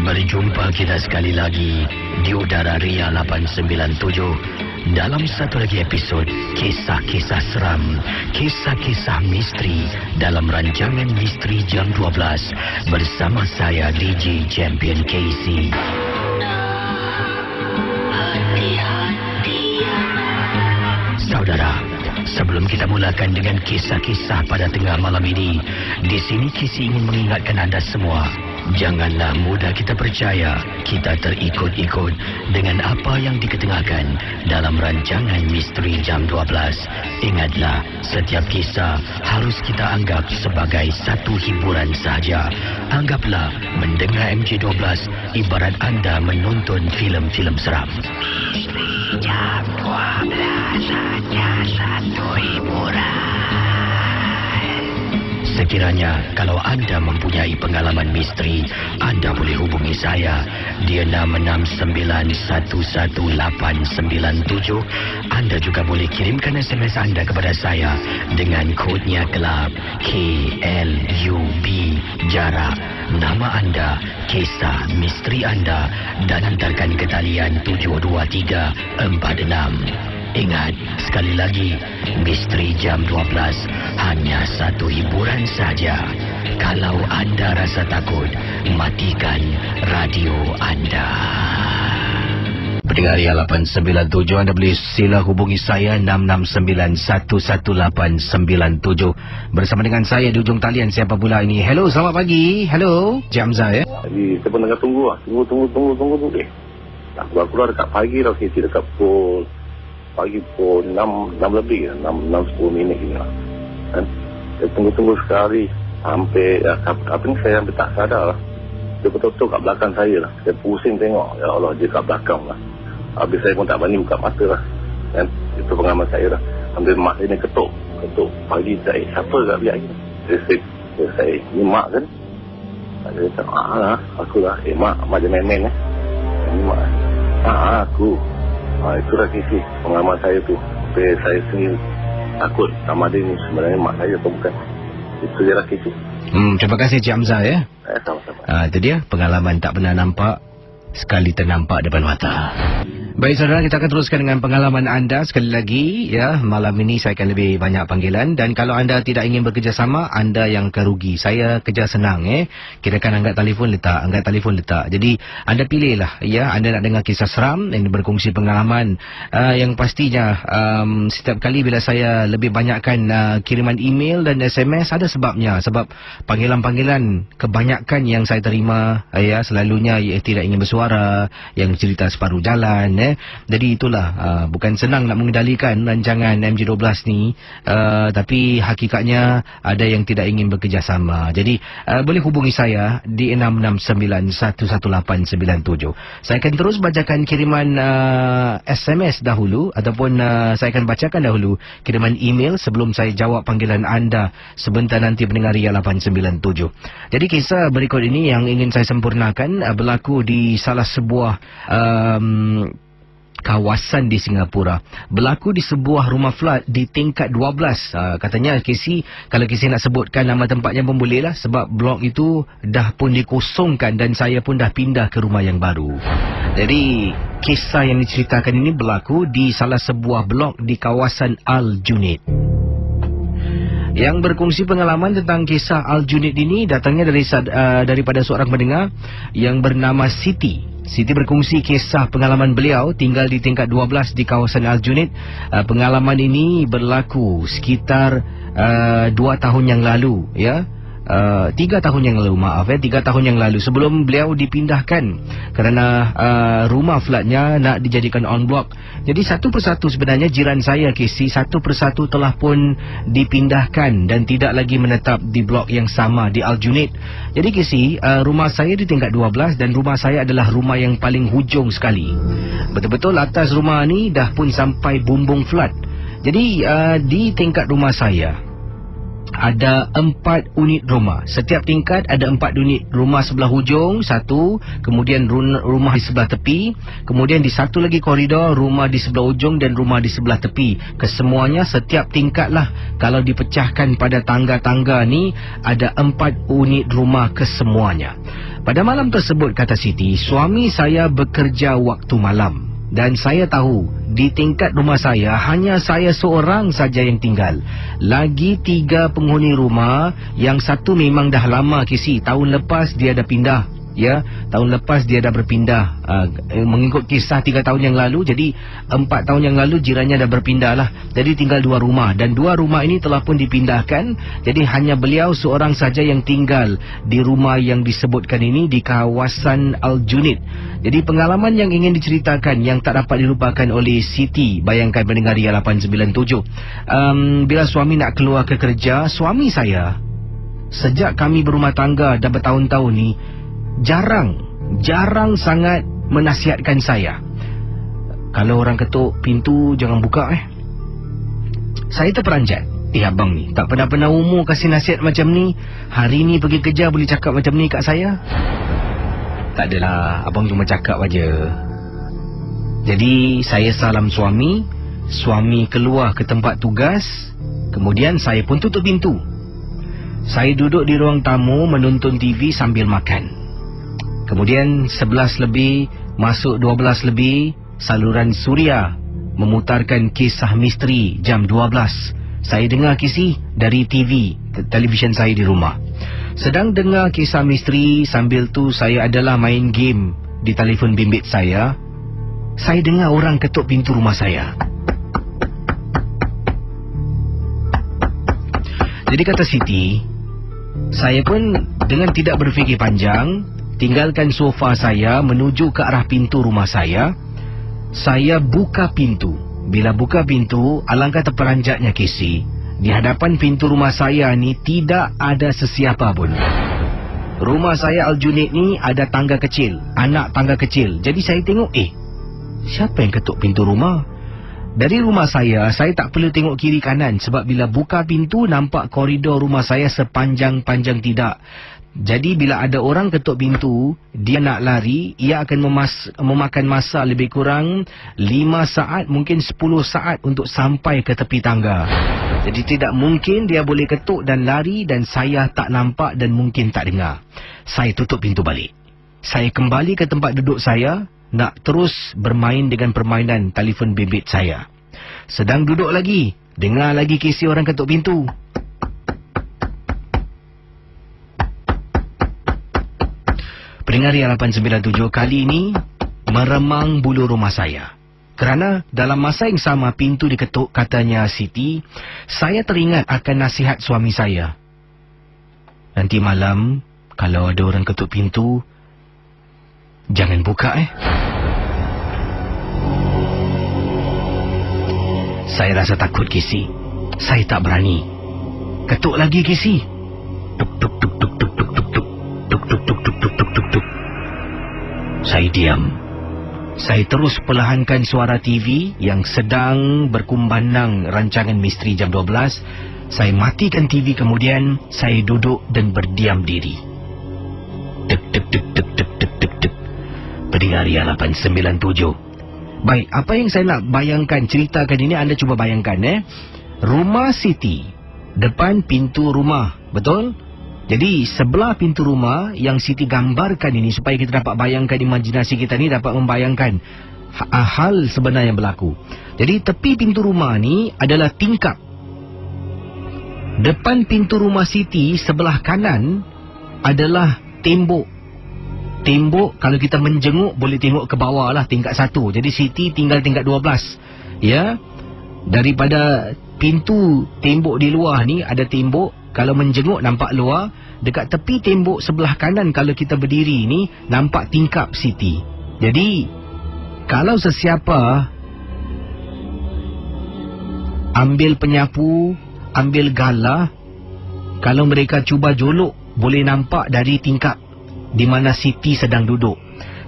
Berjumpa kita sekali lagi di udara Ria 897 dalam satu lagi episod Kisah-Kisah Seram, Kisah-Kisah Misteri dalam rancangan Misteri Jam 12 bersama saya DJ Champion KC. Saudara, sebelum kita mulakan dengan kisah-kisah pada tengah malam ini, di sini KC ingin mengingatkan anda semua, janganlah mudah kita percaya kita terikut-ikut dengan apa yang diketengahkan dalam rancangan Misteri Jam 12. Ingatlah, setiap kisah harus kita anggap sebagai satu hiburan sahaja. Anggaplah mendengar MJ12 ibarat anda menonton filem-filem seram. Misteri Jam 12 hanya satu hiburan. Sekiranya kalau anda mempunyai pengalaman misteri, anda boleh hubungi saya di 669118897. Anda juga boleh kirimkan SMS anda kepada saya dengan kodnya kelab KLUB, jarak, nama anda, kisah misteri anda dan hantarkan ke talian 72346. Ingat, sekali lagi, Misteri Jam 12 hanya satu hiburan saja. Kalau anda rasa takut, matikan radio anda. Pendengar Ria 897, anda boleh sila hubungi saya 669118897. Bersama dengan saya di ujung talian, siapa pula ini? Hello, selamat pagi. Hello, Jamza ya? Jadi, saya pun tengah tunggu lah. Tunggu. Tak keluar dekat pagi dah, KC dekat pagi pukul 6 lebih, 6-10 minit gini lah. Kan? Saya tunggu sekali. Sampai, apa ni saya hampir tak sadar lah. Dia betul-betul kat belakang saya lah. Saya pusing tengok. Ya Allah, dia kat belakang lah. Habis saya pun tak berani buka mata lah. Kan? Itu pengalaman saya lah. Sampai mak saya ni ketuk pagi saya. Siapa kat biar ni? Saya ni mak kan? Saya cakap, aku lah. Mak je main-main Ni mak. Aku. Itulah KC pengalaman saya tu. Sampai saya sendiri takut sama dia ni sebenarnya mak saya atau bukan. Itu je lah KC. Terima kasih Cik Hamzah ya. Sama-sama. Itu dia pengalaman tak pernah nampak, sekali ternampak depan mata. Baik saudara, kita akan teruskan dengan pengalaman anda sekali lagi ya. Malam ini saya akan lebih banyak panggilan, dan kalau anda tidak ingin bekerjasama, anda yang kerugi. Saya kerja senang Kita akan angkat telefon letak. Jadi anda pilihlah ya, anda nak dengar kisah seram yang berkongsi pengalaman. Yang pastinya setiap kali bila saya lebih banyakkan kiriman email dan SMS, ada sebabnya. Sebab panggilan-panggilan kebanyakan yang saya terima ya, selalunya tidak ingin bersuara, yang cerita separuh jalan. Jadi itulah, bukan senang nak mengendalikan rancangan MJ12 ni, tapi hakikatnya ada yang tidak ingin bekerjasama. Jadi boleh hubungi saya di 669118897. Saya akan terus bacakan kiriman SMS dahulu, ataupun saya akan bacakan dahulu kiriman email sebelum saya jawab panggilan anda sebentar nanti pendengar Ria 897. Jadi kisah berikut ini yang ingin saya sempurnakan berlaku di salah sebuah kawasan di Singapura. Berlaku di sebuah rumah flat di tingkat 12. Katanya KC, kalau KC nak sebutkan nama tempatnya pun boleh lah, sebab blok itu dah pun dikosongkan dan saya pun dah pindah ke rumah yang baru. Jadi kisah yang diceritakan ini berlaku di salah sebuah blok di kawasan Al-Junid. Yang berkongsi pengalaman tentang kisah Al-Junid ini datangnya daripada seorang pendengar yang bernama Siti. Siti berkongsi kisah pengalaman beliau tinggal di tingkat 12 di kawasan Al-Junid. Pengalaman ini berlaku sekitar 2 tahun yang lalu ya. 3 tahun yang lalu, 3 tahun yang lalu, sebelum beliau dipindahkan kerana rumah flatnya nak dijadikan on block. Jadi satu persatu sebenarnya jiran saya KC, satu persatu telah pun dipindahkan dan tidak lagi menetap di blok yang sama di Al-Junid. Jadi KC, rumah saya di tingkat 12 dan rumah saya adalah rumah yang paling hujung sekali. Betul-betul atas rumah ni dah pun sampai bumbung flat. Jadi di tingkat rumah saya, ada 4 unit rumah. Setiap tingkat ada 4 unit rumah sebelah hujung, satu. Kemudian rumah di sebelah tepi. Kemudian di satu lagi koridor, rumah di sebelah hujung dan rumah di sebelah tepi. Kesemuanya setiap tingkat lah. Kalau dipecahkan pada tangga-tangga ni, ada 4 unit rumah kesemuanya. Pada malam tersebut, kata Siti, suami saya bekerja waktu malam. Dan saya tahu, di tingkat rumah saya, hanya saya seorang saja yang tinggal. Lagi 3 penghuni rumah, yang satu memang dah lama kisi. Tahun lepas dia dah pindah. Ya, tahun lepas dia dah berpindah. Mengikut kisah 3 tahun yang lalu, jadi 4 tahun yang lalu jirannya dah berpindah lah. Jadi tinggal 2 rumah. Dan 2 rumah ini telah pun dipindahkan. Jadi hanya beliau seorang saja yang tinggal di rumah yang disebutkan ini, di kawasan Al-Junid. Jadi pengalaman yang ingin diceritakan, yang tak dapat dilupakan oleh Siti, bayangkan pendengar Ria 897. Bila suami nak keluar ke kerja, suami saya, sejak kami berumah tangga dah bertahun-tahun ni, jarang sangat menasihatkan saya. Kalau orang ketuk pintu, jangan buka Saya terperanjat. Abang ni tak pernah umur kasih nasihat macam ni. Hari ni pergi kerja boleh cakap macam ni kat saya. Tak adalah, abang cuma cakap aja. Jadi saya salam suami. Suami keluar ke tempat tugas. Kemudian saya pun tutup pintu. Saya duduk di ruang tamu menonton TV sambil makan. Kemudian 11 lebih, masuk 12 lebih, saluran Suria memutarkan kisah misteri jam 12. Saya dengar kisi dari TV, televisyen saya di rumah. Sedang dengar kisah misteri, sambil tu saya adalah main game di telefon bimbit saya. Saya dengar orang ketuk pintu rumah saya. Jadi kata Siti, saya pun dengan tidak berfikir panjang, tinggalkan sofa saya menuju ke arah pintu rumah saya. Saya buka pintu. Bila buka pintu, alangkah terperanjatnya Casey. Di hadapan pintu rumah saya ni tidak ada sesiapa pun. Rumah saya Al-Junid ni ada tangga kecil, anak tangga kecil. Jadi saya tengok, siapa yang ketuk pintu rumah? Dari rumah saya tak perlu tengok kiri kanan. Sebab bila buka pintu, nampak koridor rumah saya sepanjang-panjang tidak. Jadi bila ada orang ketuk pintu, dia nak lari, ia akan memakan masa lebih kurang 5 saat, mungkin 10 saat untuk sampai ke tepi tangga. Jadi tidak mungkin dia boleh ketuk dan lari dan saya tak nampak dan mungkin tak dengar. Saya tutup pintu balik. Saya kembali ke tempat duduk saya, nak terus bermain dengan permainan telefon bimbit saya. Sedang duduk lagi, dengar lagi kisah orang ketuk pintu. Pendengar Ria 897, kali ini meremang bulu rumah saya. Kerana dalam masa yang sama pintu diketuk, katanya Siti, saya teringat akan nasihat suami saya. Nanti malam, kalau ada orang ketuk pintu, jangan buka Saya rasa takut Kisi. Saya tak berani. Ketuk lagi Kisi. Tuk tuk tuk tuk tuk tuk tuk tuk. Tuk tuk tuk tuk tuk tuk tuk tuk. Saya diam. Saya terus perlahankan suara TV yang sedang berkumandang rancangan misteri jam 12. Saya matikan TV, kemudian saya duduk dan berdiam diri. Tuk tuk tuk tuk tuk tuk tuk tuk. Pendengar Ria 897. Baik, apa yang saya nak bayangkan, ceritakan ini, anda cuba bayangkan Rumah Siti, depan pintu rumah, betul? Jadi sebelah pintu rumah yang Siti gambarkan ini, supaya kita dapat bayangkan, imajinasi kita ni dapat membayangkan hal sebenar yang berlaku. Jadi tepi pintu rumah ni adalah tingkap. Depan pintu rumah Siti sebelah kanan adalah tembok. Tembok, kalau kita menjenguk boleh tengok ke bawah lah, tingkat 1. Jadi Siti tinggal tingkat 12. Ya, daripada pintu tembok di luar ni ada tembok, kalau menjenguk nampak luar. Dekat tepi tembok sebelah kanan, kalau kita berdiri ni, nampak tingkap Siti. Jadi kalau sesiapa ambil penyapu, ambil galah, kalau mereka cuba jolok, boleh nampak dari tingkap di mana Siti sedang duduk.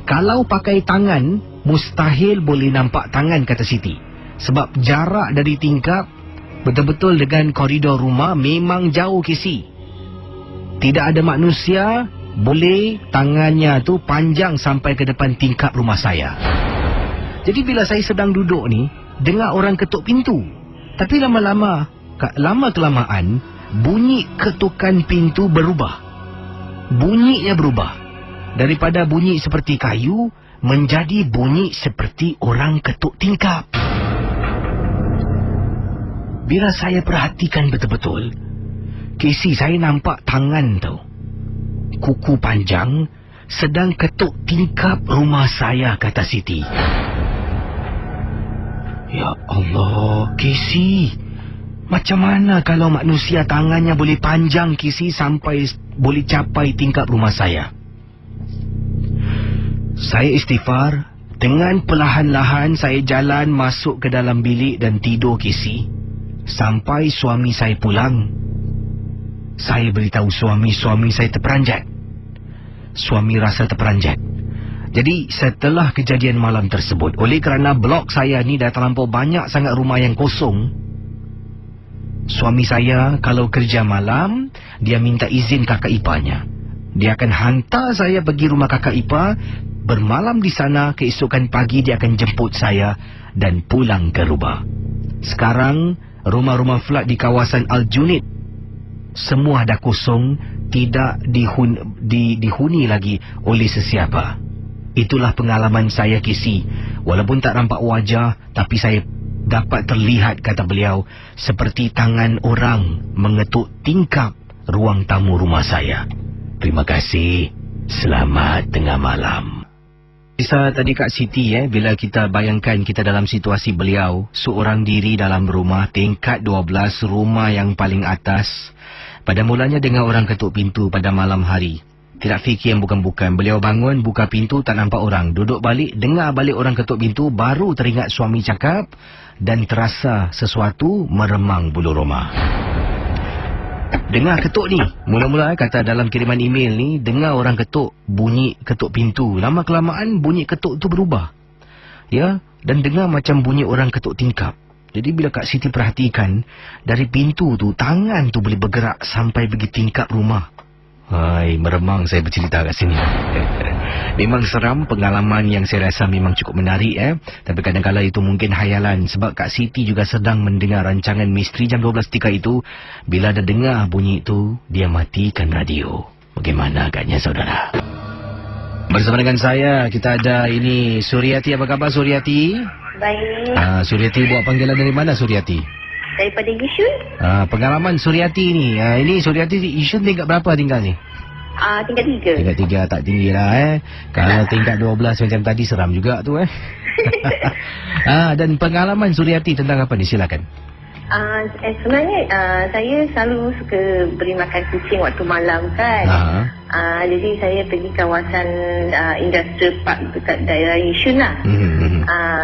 Kalau pakai tangan, mustahil boleh nampak tangan, kata Siti. Sebab jarak dari tingkap Betul-betul dengan koridor rumah memang jauh Casey. Tidak ada manusia boleh tangannya tu panjang sampai ke depan tingkap rumah saya. Jadi bila saya sedang duduk ni, dengar orang ketuk pintu. Tapi lama kelamaan, bunyi ketukan pintu berubah. Bunyinya berubah. Daripada bunyi seperti kayu, menjadi bunyi seperti orang ketuk tingkap. Bila saya perhatikan betul-betul, Casey, saya nampak tangan tu, kuku panjang, sedang ketuk tingkap rumah saya, kata Siti. Ya Allah, Casey, macam mana kalau manusia tangannya boleh panjang, Casey, sampai boleh capai tingkap rumah saya? Saya istighfar. Dengan perlahan-lahan saya jalan masuk ke dalam bilik dan tidur, Casey. Sampai suami saya pulang. Saya beritahu suami saya terperanjat. Suami rasa terperanjat. Jadi setelah kejadian malam tersebut, oleh kerana blok saya ni dah terlampau banyak sangat rumah yang kosong, suami saya kalau kerja malam, dia minta izin kakak iparnya. Dia akan hantar saya pergi rumah kakak ipar, bermalam di sana, keesokan pagi dia akan jemput saya dan pulang ke rumah. Sekarang rumah-rumah flat di kawasan Aljunied semua dah kosong, tidak dihuni lagi oleh sesiapa. Itulah pengalaman saya, Casey. Walaupun tak nampak wajah, tapi saya dapat terlihat, kata beliau, seperti tangan orang mengetuk tingkap ruang tamu rumah saya. Terima kasih. Selamat tengah malam. Kisah tadi Kak Siti, bila kita bayangkan kita dalam situasi beliau, seorang diri dalam rumah, tingkat 12, rumah yang paling atas. Pada mulanya dengar orang ketuk pintu pada malam hari. Tidak fikir yang bukan-bukan. Beliau bangun, buka pintu, tak nampak orang. Duduk balik, dengar balik orang ketuk pintu, baru teringat suami cakap dan terasa sesuatu meremang bulu roma. Dengar ketuk ni. Mula-mula kata dalam kiriman email ni, dengar orang ketuk, bunyi ketuk pintu. Lama-kelamaan bunyi ketuk tu berubah. Ya, dan dengar macam bunyi orang ketuk tingkap. Jadi bila Kak Siti perhatikan, dari pintu tu, tangan tu boleh bergerak sampai pergi tingkap rumah. Hai, meremang saya bercerita kat sini. Memang seram, pengalaman yang saya rasa memang cukup menarik. Tapi kadang-kadang itu mungkin hayalan. Sebab Kak Siti juga sedang mendengar rancangan Misteri Jam 12.3 itu. Bila dah dengar bunyi itu, dia matikan radio. Bagaimana agaknya saudara? Bersama dengan saya, kita ada ini Suryati. Apa khabar Suryati? Baik. Suryati buat panggilan dari mana Suryati? Daripada Yishun. Pengalaman Suryati ni. Ini Suryati Yishun tingkat berapa tinggal ni? Tingkat 3. Tingkat 3 tak tinggi lah Kalau tingkat 12 macam tadi seram juga tu Dan pengalaman Suryati tentang apa ni? Silakan. Sebenarnya saya selalu suka beri makan kucing waktu malam kan. Jadi saya pergi kawasan Industrial Park dekat daerah Yishun lah.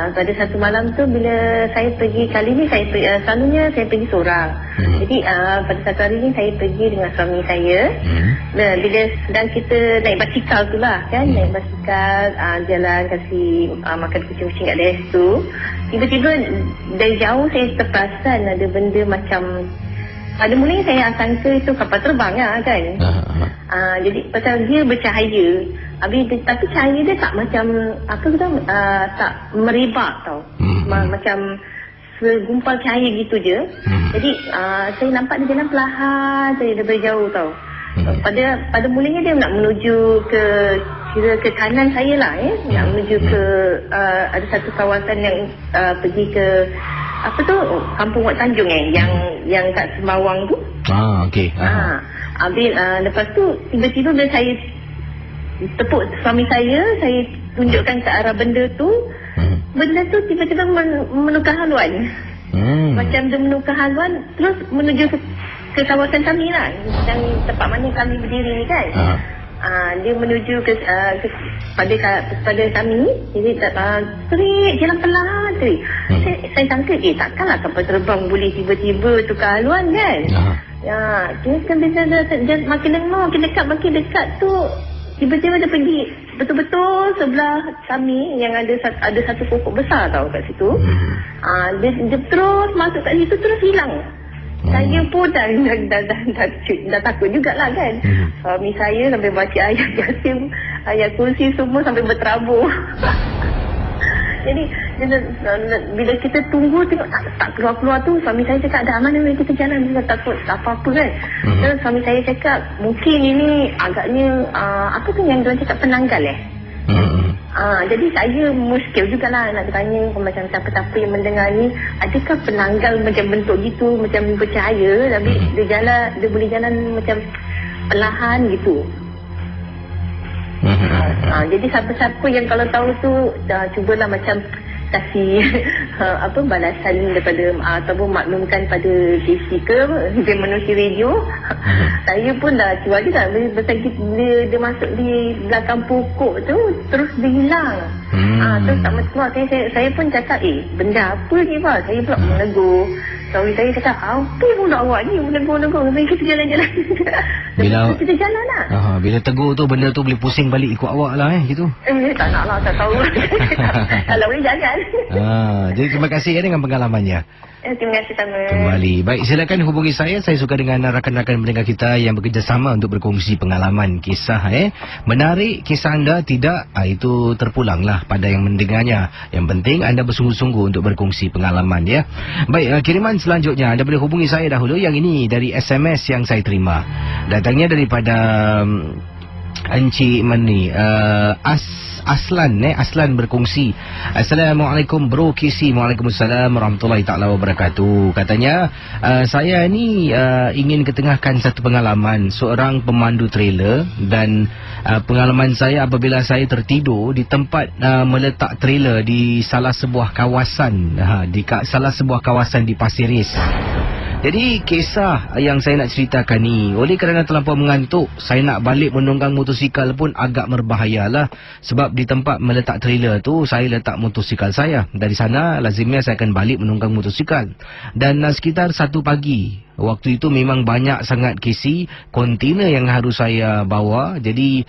Pada satu malam tu bila saya pergi, kali ni saya selalunya saya pergi seorang. Jadi pada satu hari ni saya pergi dengan suami saya. Nah, bila sedang kita naik basikal tu lah kan, naik basikal jalan kasih makan kucing-kucing kat daerah tu, tiba-tiba dari jauh saya terperasan ada benda macam, pada mulanya saya sangka itu kapal terbang lah kan. Jadi pasal dia bercahaya, tapi cahaya dia tak macam apa tu, tak merebak tau. Macam segumpal cahaya gitu je. Jadi saya nampak dia jalan perlahan saya daripada jauh tau. Pada mulanya dia nak menuju ke kanan saya lah nak menuju ke ada satu kawasan yang pergi ke apa tu, Kampung Wat Tanjung yang kat Sembawang tu. Okey. Lepas tu tiba-tiba bila saya tepuk suami saya tunjukkan ke arah benda tu, benda tu tiba-tiba menukar haluan. Macam dia menukar haluan terus menuju ke kawasan kami lah, yang tempat mana kami berdiri ni kan. Dia menuju pada kami. Jadi terik, jalan pelan terik. Saya sangka takkanlah kapal terbang boleh tiba-tiba tukar haluan kan. Dia kan dia makin dekat tu, Tiba-tiba dia pergi betul-betul sebelah kami yang ada satu pokok besar tau kat situ. Dia terus masuk kat situ, terus hilang. Saya pun dah takut jugalah kan. Suami saya sampai baca ayat Yasin, ayat kursi semua sampai berterabur. Jadi bila kita tunggu tengok tak keluar-keluar tu, suami saya cakap dah mana kita jalan, kita takut apa-apa kan. Terus suami saya cakap mungkin ini agaknya apa tu yang diorang cakap penanggal jadi saya muskil jugalah nak tanya macam siapa-siapa yang mendengar ni, adakah penanggal macam bentuk gitu, macam percaya tapi dia boleh jalan macam perlahan gitu. Jadi siapa-siapa yang kalau tahu tu cubalah macam kasih balasan daripada ataupun maklumkan pada JC ke dia menerusi radio. Saya pun dah cuba juga pasal dia masuk di belakang pokok tu, terus dia hilang. Terus tak mahu saya pun cakap benda apa ni Pak? Saya pula menegur. Suami saya cakap apa pula awak ni menegur-negur, kita jalan-jalan. Bila kita jalan lah. Bila tegur tu benda tu boleh pusing balik ikut awak lah gitu. Tak nak lah, tak tahu. Kalau boleh jangan. Jadi terima kasih dengan pengalamannya. Terima kasih sama. Kembali. Baik, silakan hubungi saya. Saya suka dengan rakan-rakan pendengar kita yang bekerjasama untuk berkongsi pengalaman kisah. Menarik kisah anda tidak, itu terpulanglah pada yang mendengarnya. Yang penting anda bersungguh-sungguh untuk berkongsi pengalaman ya. Baik, kiriman selanjutnya anda boleh hubungi saya dahulu. Yang ini dari SMS yang saya terima. Datangnya daripada Encik Mani Aslan berkongsi. Assalamualaikum bro Kisi. Waalaikumsalam warahmatullahi taala wabarakatuh. Katanya saya ni ingin ketengahkan satu pengalaman seorang pemandu trailer dan pengalaman saya apabila saya tertidur di tempat meletak trailer di salah sebuah kawasan salah sebuah kawasan di Pasir Ris. Jadi kisah yang saya nak ceritakan ni, oleh kerana terlampau mengantuk, saya nak balik menunggang motosikal pun agak merbahayalah. Sebab di tempat meletak trailer tu, saya letak motosikal saya. Dari sana, lazimnya saya akan balik menunggang motosikal. Dan sekitar 1 pagi, waktu itu memang banyak sangat kisi kontainer yang harus saya bawa. Jadi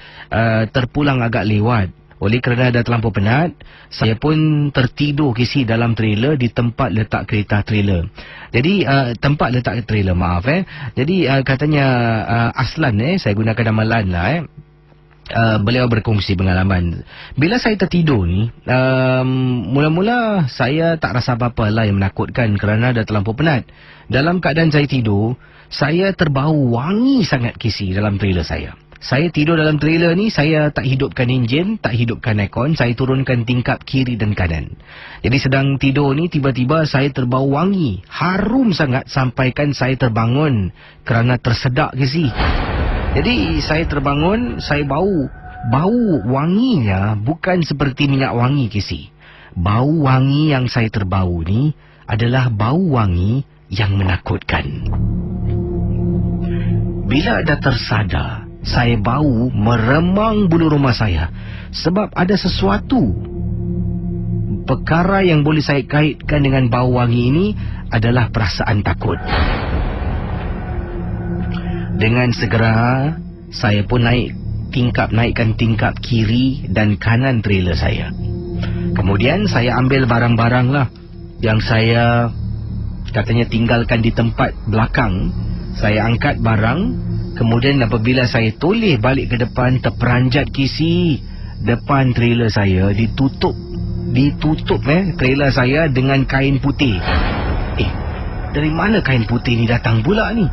terpulang agak lewat. Oleh kerana dah terlampau penat, saya pun tertidur kisi dalam trailer di tempat letak kereta trailer. Jadi tempat letak trailer, maaf Jadi katanya Aslan saya gunakan nama Lan lah beliau berkongsi pengalaman. Bila saya tertidur ni, mula-mula saya tak rasa apa-apa lah yang menakutkan kerana dah terlampau penat. Dalam keadaan saya tidur, saya terbau wangi sangat kisi dalam trailer saya. Saya tidur dalam trailer ni, saya tak hidupkan enjin, tak hidupkan aircon, saya turunkan tingkap kiri dan kanan. Jadi sedang tidur ni, tiba-tiba saya terbau wangi. Harum sangat sampaikan saya terbangun kerana tersedak ke si. Jadi saya terbangun, saya bau. Bau wanginya bukan seperti minyak wangi ke si. Bau wangi yang saya terbau ni adalah bau wangi yang menakutkan. Bila dah tersadar, saya bau meremang bulu rumah saya. Sebab ada sesuatu perkara yang boleh saya kaitkan dengan bau wangi ini adalah perasaan takut. Dengan segera saya pun naikkan tingkap kiri dan kanan trailer saya. Kemudian saya ambil barang-barang lah yang saya katanya tinggalkan di tempat belakang. Saya angkat barang. Kemudian apabila saya toleh balik ke depan, terperanjat kisi depan trailer saya ditutup trailer saya dengan kain putih. Dari mana kain putih ni datang pula ni?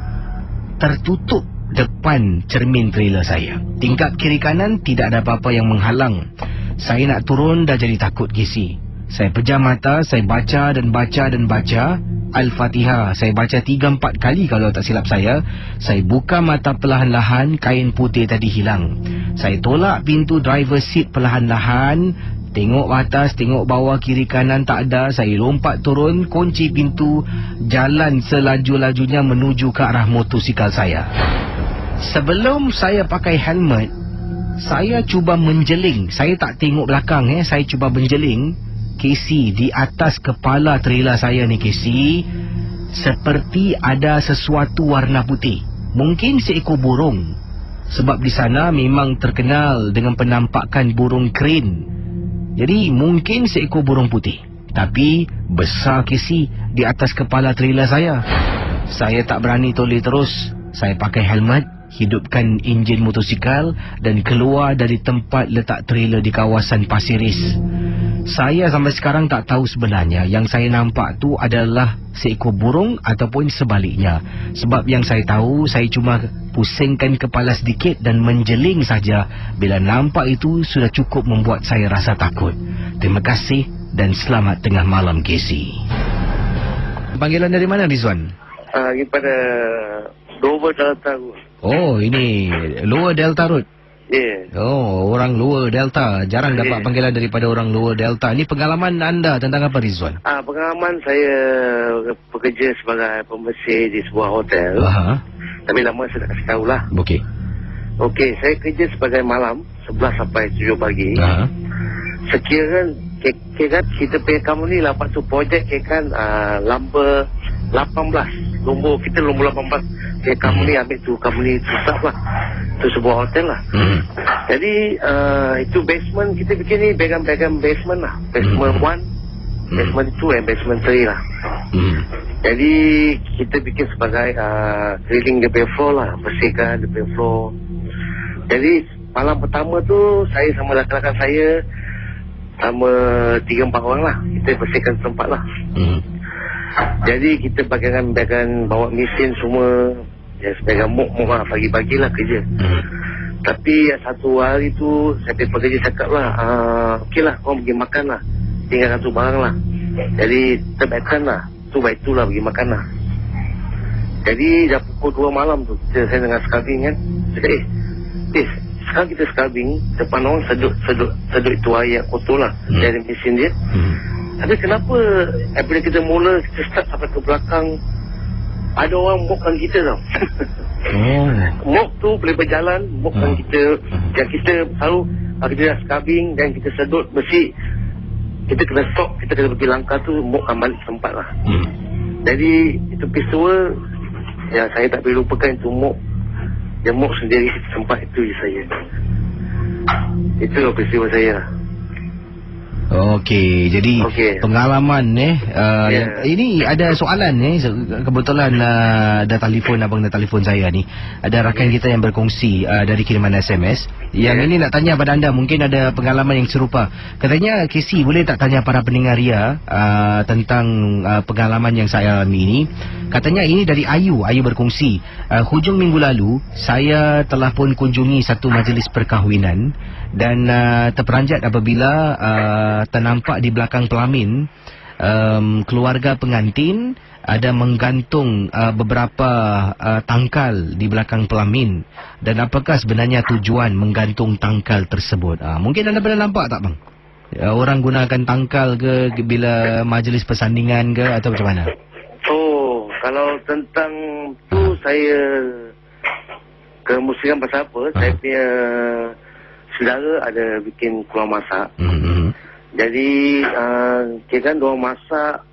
Tertutup depan cermin trailer saya. Tingkap kiri kanan tidak ada apa-apa yang menghalang. Saya nak turun dah jadi takut kisi. Saya pejam mata, saya baca dan baca Al-Fatihah. Saya baca 3-4 kali kalau tak silap saya. Saya buka mata perlahan-lahan, kain putih tadi hilang. Saya tolak pintu driver seat perlahan-lahan. Tengok atas, tengok bawah, kiri kanan tak ada. Saya lompat turun, kunci pintu, jalan selaju-lajunya menuju ke arah motosikal saya. Sebelum saya pakai helmet, saya cuba menjeling. Saya tak tengok belakang saya cuba menjeling. Casey, di atas kepala trailer saya ni Casey, seperti ada sesuatu warna putih. Mungkin seekor burung. sebab di sana memang terkenal dengan penampakan burung crane. Jadi mungkin seekor burung putih, tapi besar Casey di atas kepala trailer saya. Saya tak berani toleh terus. Saya pakai helmet, hidupkan enjin motosikal dan keluar dari tempat letak trailer di kawasan Pasiris. Saya sampai sekarang tak tahu sebenarnya yang saya nampak tu adalah seekor burung ataupun sebaliknya. Sebab yang saya tahu, saya cuma pusingkan kepala sedikit dan menjeling saja. Bila nampak itu sudah cukup membuat saya rasa takut. Terima kasih dan selamat tengah malam, Casey. Panggilan dari mana, Rizwan? Daripada Dover Delta. Oh, ini Lower Delta Road. Ya. Oh, orang Lower Delta. Jarang dapat panggilan daripada orang Lower Delta. Ini pengalaman anda tentang apa, Rizwan? Pengalaman saya bekerja sebagai pembersih di sebuah hotel. Tapi lama saya tak kasih tahu lah. Okey, saya kerja sebagai malam 11 sampai 7 pagi. Sekiranya kita punya company lah, lepas tu projek kan lamba 18. Nombor kita nombor 18. Company ambil tu, company tetap lah. Itu sebuah hotel lah. Jadi itu basement kita bikin ni, bagian-bagian basement lah. Basement 1, basement 2 and basement 3 lah. Jadi kita bikin sebagai cleaning the floor lah, bersihkan the floor. Jadi malam pertama tu saya sama rakan-rakan saya sama 3-4 orang lah, kita bersihkan tempat lah. Jadi kita bagian bawa mesin semua. Ya, sebagai mok lah, pagi-pagi lah kerja. Tapi satu hari tu saya pergi pekerja cakap lah, okey lah, korang pergi makan lah, tinggal satu barang lah. Jadi terbaikkan lah, tu baik tu lah pergi makan lah. Jadi dah pukul 2 malam tu saya dengan scrubbing kan. Cakap sekarang kita scrubbing depan orang, sedut itu air yang kotor lah dari mesin dia. Tapi kenapa bila kita mula, kita start sampai ke belakang, ada orang mokkan kita tau. Mok tu boleh berjalan, mokkan kita. Yang kita selalu kita dah scrubbing dan kita sedut bersih, kita kena stop, kita kena pergi langkah tu, mokkan balik tempat lah. Jadi itu peristiwa yang saya tak boleh lupakan, itu mok. Dia mok sendiri tempat itu je saya. Itu peristiwa saya. Okey, jadi pengalaman ini ada soalan kebetulan dah telefon, abang dah telefon saya ni. Ada rakan kita yang berkongsi dari kiriman SMS. Yang ini nak tanya pada anda, mungkin ada pengalaman yang serupa. Katanya, Casey, boleh tak tanya para pendengar Ria tentang pengalaman yang saya alami ini. Katanya ini dari Ayu berkongsi. Hujung minggu lalu saya telah pun kunjungi satu majlis perkahwinan dan terperanjat apabila ternampak di belakang pelamin keluarga pengantin ada menggantung beberapa tangkal di belakang pelamin. Dan apakah sebenarnya tujuan menggantung tangkal tersebut? Mungkin anda pernah nampak tak, bang? Orang gunakan tangkal ke bila majlis persandingan ke, atau macam mana? Oh, kalau tentang tu saya kemusikan pasal apa, saya punya saudara ada bikin keluar masak. Jadi kira kan diorang masak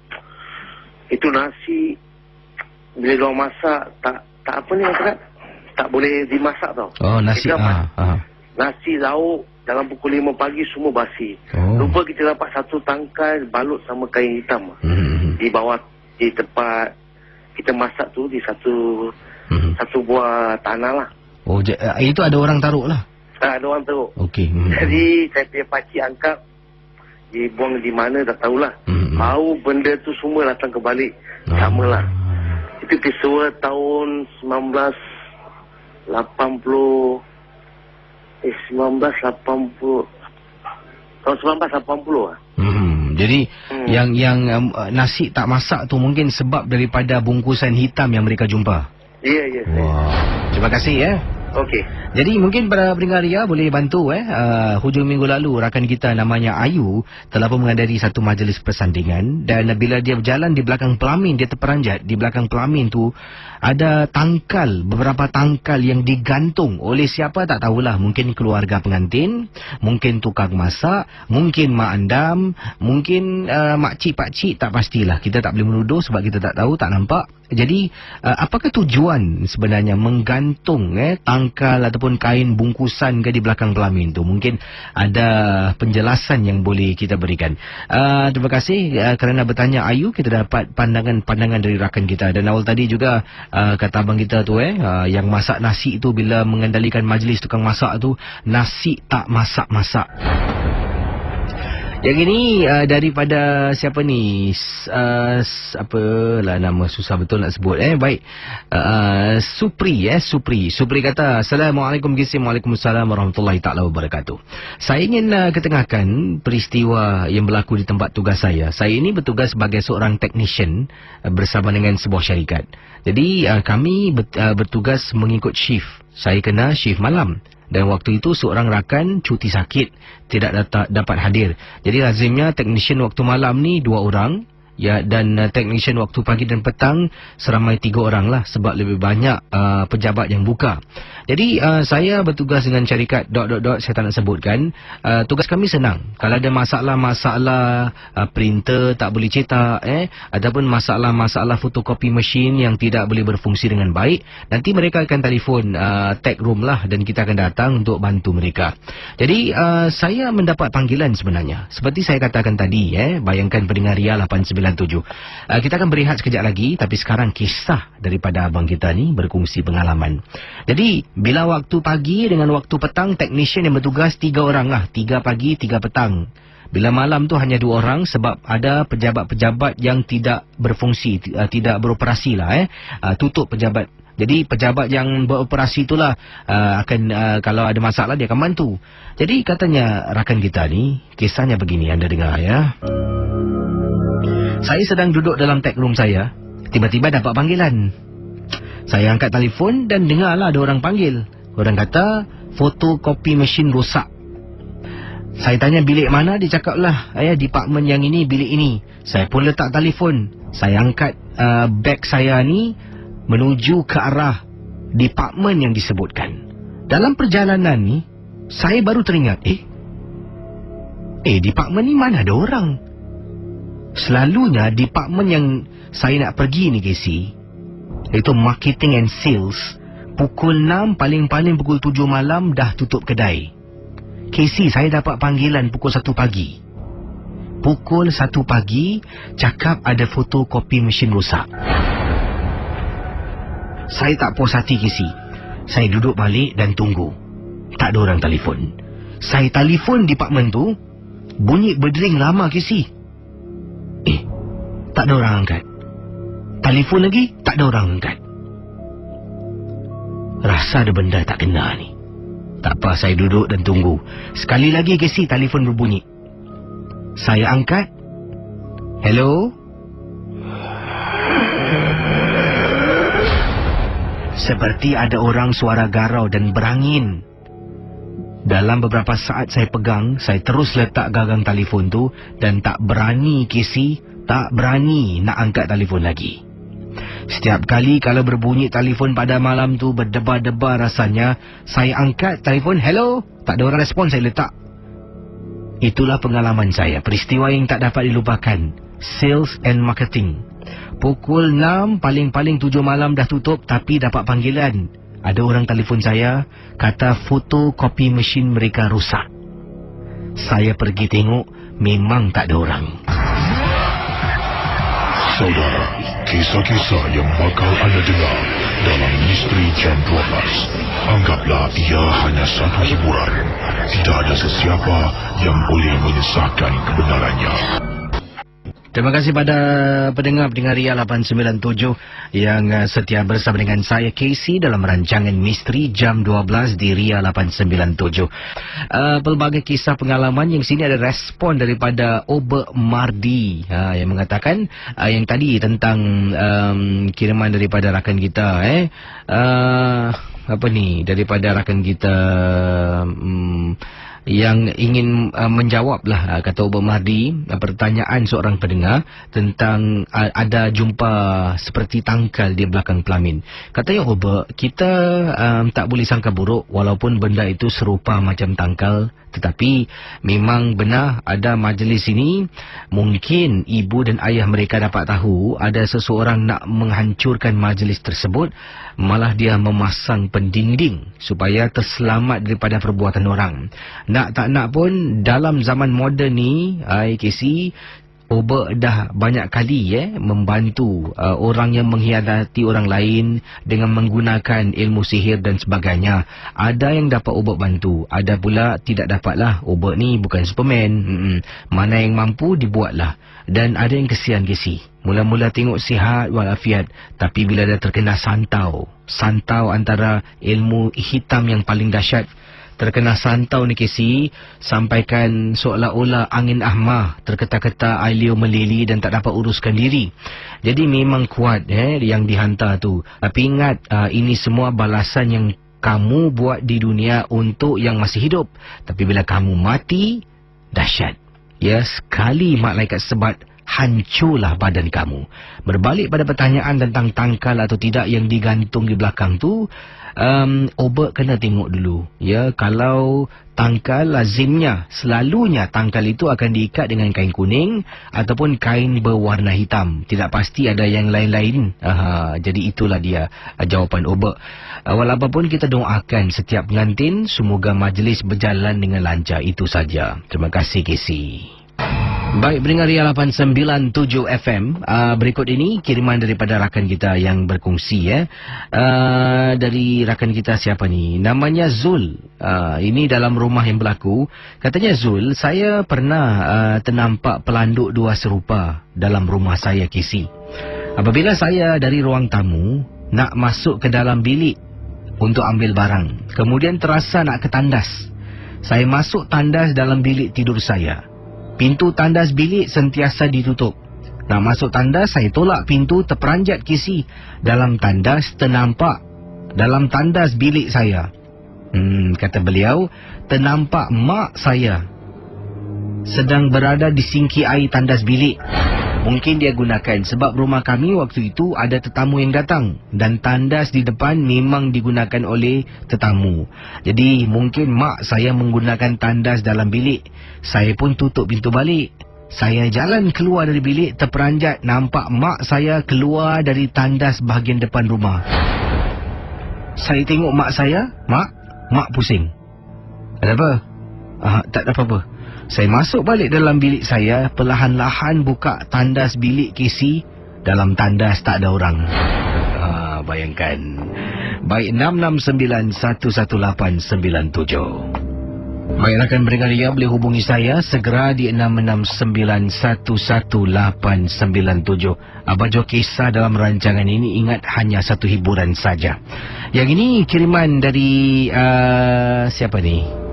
itu nasi, bila diorang masak tak apa ni kan, tak boleh dimasak tau. Oh, nasi nasi lauk dalam pukul 5 pagi semua basi. Lupa kita dapat satu tangkai balut sama kain hitam di bawah, di tempat kita masak tu, di satu buah tanah lah. Oh, itu ada orang taruh lah. Ada orang taruh. Okey. Jadi saya punya pakcik angkat, dibuang di mana tak tahulah. Bau benda tu semua datang kebalik. Sama lah. Itu peristiwa tahun 1980 lah. Jadi yang nasi tak masak tu mungkin sebab daripada bungkusan hitam yang mereka jumpa. Ya. Terima kasih Okey. Jadi mungkin para pendengar Ria boleh bantu hujung minggu lalu rakan kita namanya Ayu telah pun menghadiri satu majlis persandingan, dan bila dia berjalan di belakang pelamin, dia terperanjat di belakang pelamin tu ada tangkal, beberapa tangkal yang digantung oleh siapa tak tahulah. Mungkin keluarga pengantin, mungkin tukang masak, mungkin mak andam, mungkin makcik pakcik, tak pastilah. Kita tak boleh menuduh sebab kita tak tahu, tak nampak. Jadi apakah tujuan sebenarnya menggantung tangkal ataupun kain bungkusan ke di belakang kelamin tu? Mungkin ada penjelasan yang boleh kita berikan. Terima kasih kerana bertanya Ayu. Kita dapat pandangan dari rakan kita. Dan awal tadi juga kata abang kita tu yang masak nasi tu, bila mengendalikan majlis tukang masak tu, nasi tak masak-masak. Yang ini daripada siapa ni? Apalah nama, susah betul nak sebut. Baik. Supri. Supri kata, Assalamualaikum Gisim. Waalaikumsalam warahmatullahi taala wabarakatuh. Saya ingin ketengahkan peristiwa yang berlaku di tempat tugas saya. Saya ini bertugas sebagai seorang technician bersama dengan sebuah syarikat. Jadi kami bertugas mengikut shift. Saya kena shift malam. Dan waktu itu seorang rakan cuti sakit, tidak dapat hadir. Jadi lazimnya technician waktu malam ni 2 orang, ya, dan technician waktu pagi dan petang seramai 3 orang lah, sebab lebih banyak pejabat yang buka. Jadi saya bertugas dengan syarikat ... saya tak nak sebutkan. Tugas kami senang. Kalau ada masalah-masalah printer tak boleh cetak, ataupun masalah-masalah fotokopi mesin yang tidak boleh berfungsi dengan baik, nanti mereka akan telefon tech room lah, dan kita akan datang untuk bantu mereka. Jadi saya mendapat panggilan sebenarnya. Seperti saya katakan tadi, bayangkan pendengar Ria 897. Kita akan berehat sekejap lagi, tapi sekarang kisah daripada abang kita ni berkongsi pengalaman. Jadi bila waktu pagi dengan waktu petang, technician yang bertugas 3 orang lah. 3 pagi, 3 petang. Bila malam tu hanya 2 orang, sebab ada pejabat-pejabat yang tidak berfungsi, tidak beroperasi lah. Tutup pejabat. Jadi pejabat yang beroperasi itulah akan kalau ada masalah dia akan bantu. Jadi katanya rakan kita ni, kisahnya begini, anda dengar ya. Saya sedang duduk dalam tech room saya, tiba-tiba dapat panggilan. Saya angkat telefon dan dengarlah ada orang panggil. Orang kata fotokopi mesin rosak. Saya tanya bilik mana, dia cakap lah, department yang ini, bilik ini. Saya pun letak telefon. Saya angkat beg saya ni menuju ke arah department yang disebutkan. Dalam perjalanan ni, saya baru teringat, department ni mana ada orang? Selalunya department yang saya nak pergi ni, Casey, iaitu marketing and sales, pukul 6, paling-paling pukul 7 malam dah tutup kedai. Casey, saya dapat panggilan pukul 1 pagi. Pukul 1 pagi, cakap ada fotokopi mesin rosak. Saya tak puas hati, Casey. Saya duduk balik dan tunggu. Tak ada orang telefon. Saya telefon department tu, bunyi berdering lama, Casey. Tak ada orang angkat. Telefon lagi, tak ada orang angkat. Rasa ada benda tak kena ni. Tak apa, saya duduk dan tunggu. Sekali lagi, Casey, telefon berbunyi. Saya angkat. Hello? Seperti ada orang suara garau dan berangin. Dalam beberapa saat saya pegang, saya terus letak gagang telefon tu dan tak berani, Casey, tak berani nak angkat telefon lagi. Setiap kali kalau berbunyi telefon pada malam tu, berdebar-debar rasanya, saya angkat telefon, hello, tak ada orang respon, saya letak. Itulah pengalaman saya, peristiwa yang tak dapat dilupakan. Sales and marketing. Pukul 6, paling-paling 7 malam dah tutup, tapi dapat panggilan. Ada orang telefon saya, kata fotokopi mesin mereka rosak. Saya pergi tengok, memang tak ada orang. Saudara, kisah-kisah yang bakal anda dengar dalam Misteri Jam 12, anggaplah ia hanya satu hiburan. Tidak ada sesiapa yang boleh menyesatkan kebenarannya. Terima kasih pada pendengar-pendengar Ria 897 yang setia bersama dengan saya, Casey, dalam rancangan Misteri Jam 12 di Ria 897. Pelbagai kisah pengalaman yang sini ada respon daripada Ober Mardi yang mengatakan yang tadi tentang kiriman daripada rakan kita. Apa ni? Daripada rakan kita... yang ingin menjawablah, kata Ubah Mahdi, pertanyaan seorang pendengar tentang ada jumpa seperti tangkal di belakang pelamin. Katanya Ubah, kita tak boleh sangka buruk walaupun benda itu serupa macam tangkal, tetapi memang benar ada majlis ini, mungkin ibu dan ayah mereka dapat tahu ada seseorang nak menghancurkan majlis tersebut, malah dia memasang pendinding supaya terselamat daripada perbuatan orang. Nak tak nak pun dalam zaman moden ni, KC, Oba dah banyak kali membantu orang yang mengkhianati orang lain dengan menggunakan ilmu sihir dan sebagainya. Ada yang dapat Oba bantu, ada pula tidak dapatlah. Oba ni bukan Superman. Mana yang mampu dibuatlah. Dan ada yang kesian KC, mula-mula tengok sihat walafiat, tapi bila dah terkena santau antara ilmu hitam yang paling dahsyat, terkena santau ni KC, sampaikan seolah-olah angin ahmah, terketa-keta air liur melili dan tak dapat uruskan diri. Jadi memang kuat yang dihantar tu. Tapi ingat, ini semua balasan yang kamu buat di dunia untuk yang masih hidup. Tapi bila kamu mati, dahsyat. Ya, sekali malaikat sebat, hancurlah badan kamu. Berbalik pada pertanyaan tentang tangkal atau tidak yang digantung di belakang tu, Oba kena tengok dulu. Ya, kalau tangkal, lazimnya, selalunya tangkal itu akan diikat dengan kain kuning ataupun kain berwarna hitam. Tidak pasti ada yang lain-lain. Jadi itulah dia jawapan Oba. Walaupun kita doakan setiap pengantin, semoga majlis berjalan dengan lancar. Itu saja. Terima kasih KC. Baik, pendengar Ria 897 FM, berikut ini kiriman daripada rakan kita yang berkongsi dari rakan kita siapa ni? Namanya Zul. Ini dalam rumah yang berlaku. Katanya Zul, saya pernah ternampak pelanduk dua serupa dalam rumah saya KC. Apabila saya dari ruang tamu nak masuk ke dalam bilik untuk ambil barang, kemudian terasa nak ke tandas. Saya masuk tandas dalam bilik tidur saya. Pintu tandas bilik sentiasa ditutup. Nak masuk tandas, saya tolak pintu, terperanjat KC. Dalam tandas ternampak, dalam tandas bilik saya, kata beliau, ternampak mak saya sedang berada di sinki air tandas bilik. Mungkin dia gunakan sebab rumah kami waktu itu ada tetamu yang datang dan tandas di depan memang digunakan oleh tetamu. Jadi mungkin mak saya menggunakan tandas dalam bilik. Saya pun tutup pintu balik. Saya jalan keluar dari bilik, terperanjat nampak mak saya keluar dari tandas bahagian depan rumah. Saya tengok mak saya, mak pusing. Ada apa? Tak ada apa-apa. Saya masuk balik dalam bilik saya, perlahan-lahan buka tandas bilik KC. Dalam tandas tak ada orang. Bayangkan. Baik, 669-11897. Baik, rakan pendengar Ria boleh hubungi saya segera di 669-11897. Abajo kisah dalam rancangan ini, ingat hanya satu hiburan saja. Yang ini kiriman dari siapa ni?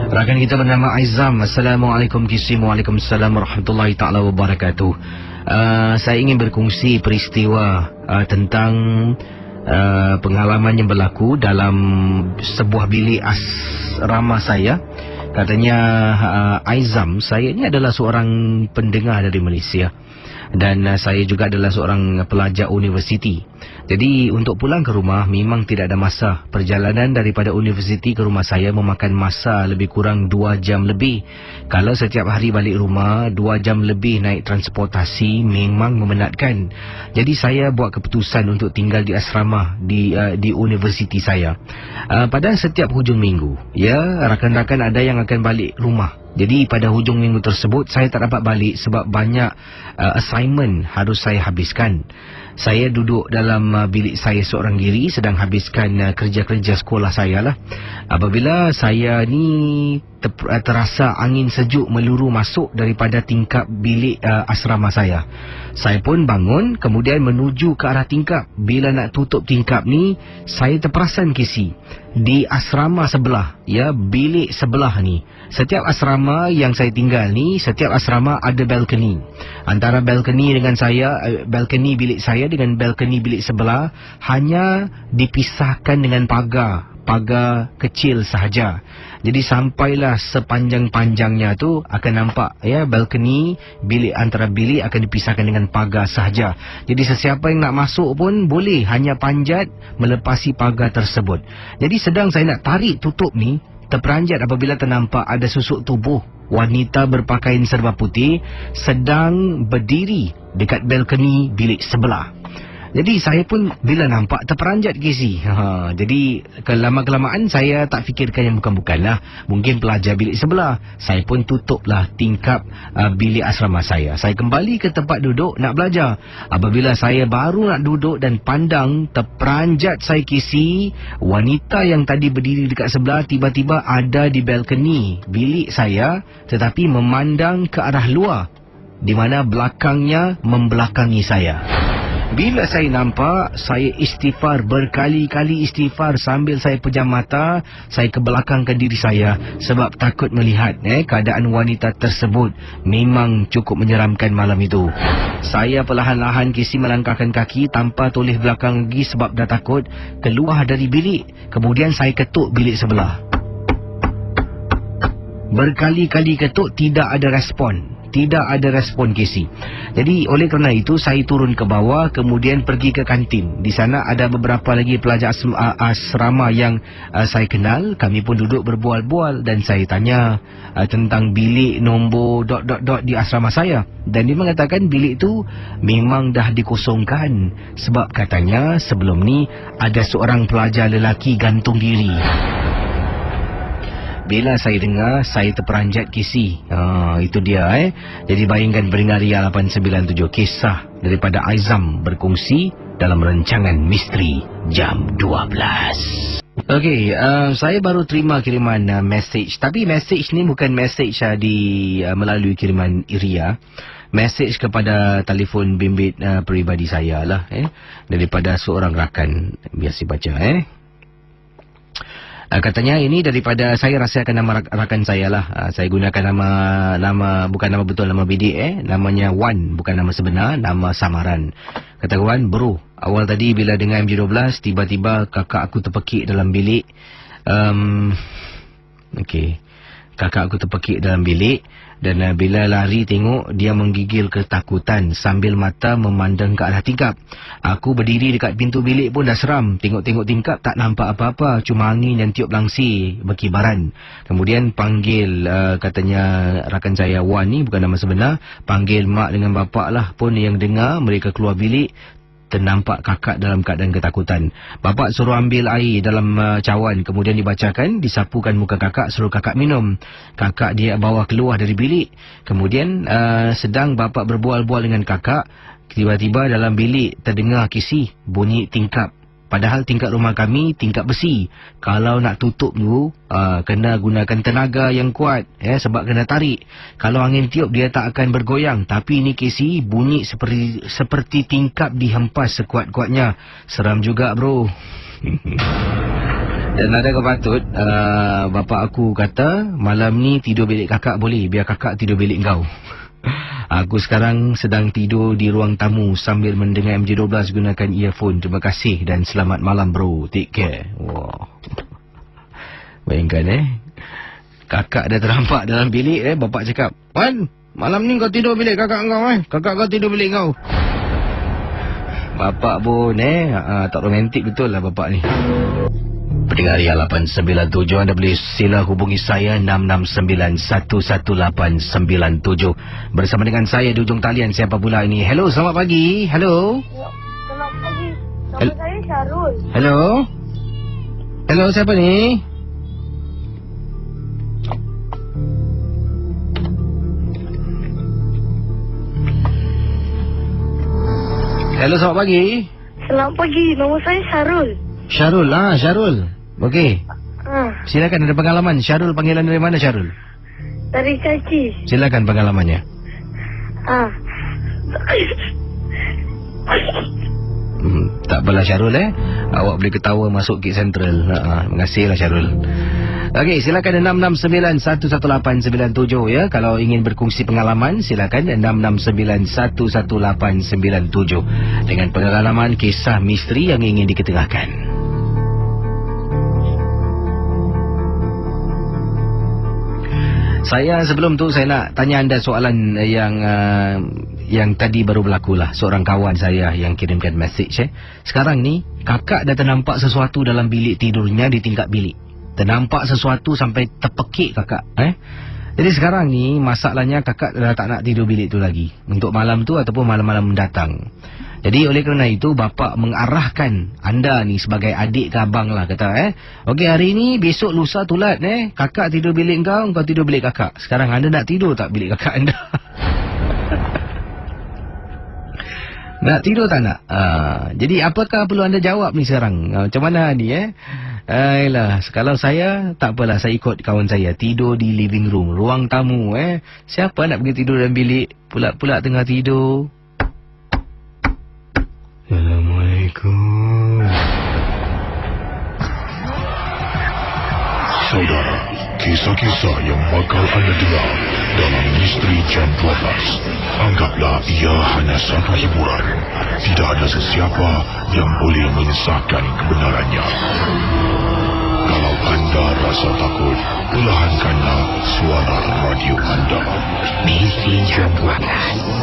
Rakan kita bernama Aizam. Assalamualaikum KC. Waalaikumsalam warahmatullahi ta'ala wabarakatuh. Saya ingin berkongsi peristiwa tentang pengalaman yang berlaku dalam sebuah bilik asrama saya. Katanya Aizam, saya ini adalah seorang pendengar dari Malaysia. Dan saya juga adalah seorang pelajar universiti. Jadi untuk pulang ke rumah memang tidak ada masa. Perjalanan daripada universiti ke rumah saya memakan masa lebih kurang 2 jam lebih. Kalau setiap hari balik rumah 2 jam lebih naik transportasi memang memenatkan. Jadi saya buat keputusan untuk tinggal di asrama di universiti saya. Pada setiap hujung minggu, ya, rakan-rakan ada yang akan balik rumah. Jadi pada hujung minggu tersebut saya tak dapat balik sebab banyak assignment harus saya habiskan. Saya duduk dalam bilik saya seorang diri sedang habiskan kerja-kerja sekolah saya lah. Apabila saya ni terasa angin sejuk meluru masuk daripada tingkap bilik asrama saya. Saya pun bangun kemudian menuju ke arah tingkap. Bila nak tutup tingkap ni, saya terperasan KC di asrama sebelah, ya, bilik sebelah ni. Setiap asrama yang saya tinggal ni, setiap asrama ada balkoni. Antara balkoni dengan saya, balkoni bilik saya dengan balkoni bilik sebelah hanya dipisahkan dengan pagar. pagar kecil sahaja. Jadi sampailah sepanjang-panjangnya tu akan nampak ya balkoni, bilik antara bilik akan dipisahkan dengan pagar sahaja. Jadi sesiapa yang nak masuk pun boleh hanya panjat melepasi pagar tersebut. Jadi sedang saya nak tarik tutup ni, terperanjat apabila ternampak ada susuk tubuh wanita berpakaian serba putih sedang berdiri dekat balkoni bilik sebelah. Jadi saya pun bila nampak terperanjat Casey. Jadi kelama-kelamaan saya tak fikirkan yang bukan-bukanlah. Mungkin pelajar bilik sebelah. Saya pun tutuplah tingkap bilik asrama saya. Saya kembali ke tempat duduk nak belajar. Apabila saya baru nak duduk dan pandang terperanjat saya Casey, wanita yang tadi berdiri dekat sebelah tiba-tiba ada di balkoni bilik saya tetapi memandang ke arah luar di mana belakangnya membelakangi saya. Bila saya nampak, saya istighfar, berkali-kali istighfar sambil saya pejam mata, saya kebelakangkan diri saya sebab takut melihat keadaan wanita tersebut. Memang cukup menyeramkan malam itu. Saya perlahan-lahan Casey melangkahkan kaki tanpa toleh belakang lagi sebab dah takut, keluar dari bilik. Kemudian saya ketuk bilik sebelah. Berkali-kali ketuk, tidak ada respon. Tidak ada respon Casey. Jadi oleh kerana itu saya turun ke bawah, kemudian pergi ke kantin. Di sana ada beberapa lagi pelajar asrama yang saya kenal. Kami pun duduk berbual-bual dan saya tanya tentang bilik nombor ... di asrama saya. Dan dia mengatakan bilik itu memang dah dikosongkan sebab katanya sebelum ni ada seorang pelajar lelaki gantung diri. Bila saya dengar, saya terperanjat Casey. Itu dia Jadi bayangkan pendengar Ria 897, kisah daripada Aizam berkongsi dalam rancangan Misteri Jam 12. Okey, saya baru terima kiriman message. Tapi message ni bukan message melalui kiriman Ria. Message kepada telefon bimbit peribadi saya lah daripada seorang rakan. Biar saya baca katanya ini daripada, saya rahsiakan nama rakan saya lah. Saya gunakan nama bukan nama betul, nama bidik namanya Wan, bukan nama sebenar, nama samaran. Kata Wan, bro, awal tadi bila dengar MJ12 tiba-tiba kakak aku terpekik dalam bilik. Kakak aku terpekik dalam bilik dan bila lari tengok dia menggigil ketakutan sambil mata memandang ke arah tingkap. Aku berdiri dekat pintu bilik pun dah seram. Tengok-tengok tingkap tak nampak apa-apa, cuma angin yang tiup langsir berkibaran. Kemudian panggil katanya rakan saya Wan ni, bukan nama sebenar, panggil mak dengan bapak lah pun yang dengar. Mereka keluar bilik, ternampak kakak dalam keadaan ketakutan. Bapak suruh ambil air dalam cawan, kemudian dibacakan, disapukan muka kakak, suruh kakak minum. Kakak dia bawa keluar dari bilik. Kemudian sedang bapak berbual-bual dengan kakak, tiba-tiba dalam bilik terdengar Casey bunyi tingkap. Padahal tingkap rumah kami tingkap besi. Kalau nak tutup tu kena gunakan tenaga yang kuat sebab kena tarik. Kalau angin tiup dia tak akan bergoyang. Tapi ni Casey bunyi seperti tingkap dihempas sekuat-kuatnya. Seram juga bro. Dan ada kepatut bapak aku kata malam ni tidur bilik kakak boleh, biar kakak tidur bilik kau. Aku sekarang sedang tidur di ruang tamu sambil mendengar MJ12 gunakan earphone. Terima kasih dan selamat malam bro. Take care. Wow. Bayangkan kakak dah ternampak dalam bilik bapak cakap, Wan, malam ni kau tidur bilik kakak kau kakak kau tidur bilik kau. Bapak pun tak romantik betul lah bapak ni. Pendengar Ria 897, anda boleh sila hubungi saya 669-11897. Bersama dengan saya di ujung talian, siapa pula ini? Hello, selamat pagi. Hello. Selamat pagi. Nama saya Syarul. Hello. Hello, siapa ni? Hello, selamat pagi. Selamat pagi. Nama saya Syarul. Syarul lah, Syarul. Okey. Silakan, ada pengalaman. Syarul, panggilan dari mana Syarul? Dari Caci. Silakan pengalamannya. Tak apalah Syarul awak boleh ketawa masuk Gate Central. Terima kasihlah Syarul. Okey, silakan 669-11897 ya. Kalau ingin berkongsi pengalaman, silakan 669-11897 dengan pengalaman kisah misteri yang ingin diketengahkan. Saya sebelum tu saya nak tanya anda soalan yang tadi baru berlaku lah. Seorang kawan saya yang kirimkan message. Sekarang ni kakak dah ternampak sesuatu dalam bilik tidurnya di tingkat bilik. Ternampak sesuatu sampai terpekik kakak. Jadi sekarang ni masalahnya kakak dah tak nak tidur bilik tu lagi untuk malam tu ataupun malam-malam mendatang. Jadi oleh kerana itu bapa mengarahkan anda ni sebagai adik ke abang lah kata okey hari ni besok lusa tulat kakak tidur bilik kau tidur bilik kakak. Sekarang anda nak tidur tak bilik kakak anda? Nak tidur tak nak? Jadi apakah perlu anda jawab ni sekarang? Macam mana ni Ayolah, kalau saya tak apalah, saya ikut kawan saya tidur di living room, ruang tamu Siapa nak pergi tidur dalam bilik pula tengah tidur. Assalamualaikum. Saudara, kisah-kisah yang bakal anda dengar dalam Misteri Jam 12, anggaplah ia hanya satu hiburan. Tidak ada sesiapa yang boleh menyesatkan kebenarannya. Kalau anda rasa takut, perlahankanlah suara radio anda. Misteri Jam 12,